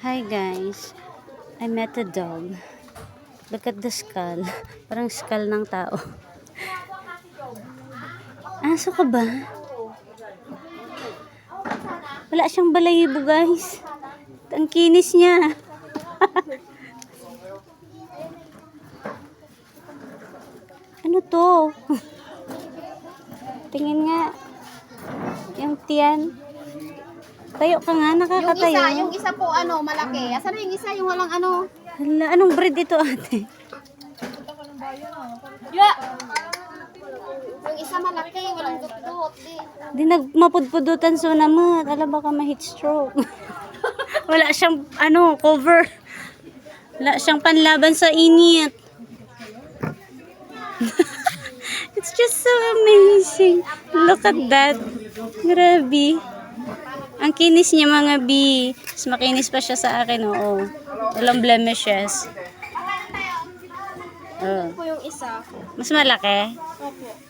Hi guys, I met a dog. Look at the skull. Parang skull ng tao. Aso ka ba? Wala siyang balayibo guys. Ang kinis niya. Ano to? Tingin nga. Yung tiyan. Tayo ka nga, nakakatayo. Yung isa po malaki. Asan na yung isa, yung walang Hala, anong breed ito ate? Yeah. Yung isa malaki, walang dot-dot. Di nagmapudpudutan so naman. Alam baka ma-heat stroke. Wala siyang cover. Wala siyang panlaban sa init. It's just so amazing. Look at that. Grabe. Ang kinis niya mga B. Mas makinis pa siya sa akin, oo. Walang blemishes. Ito po yung isa. Mas malaki? Opo.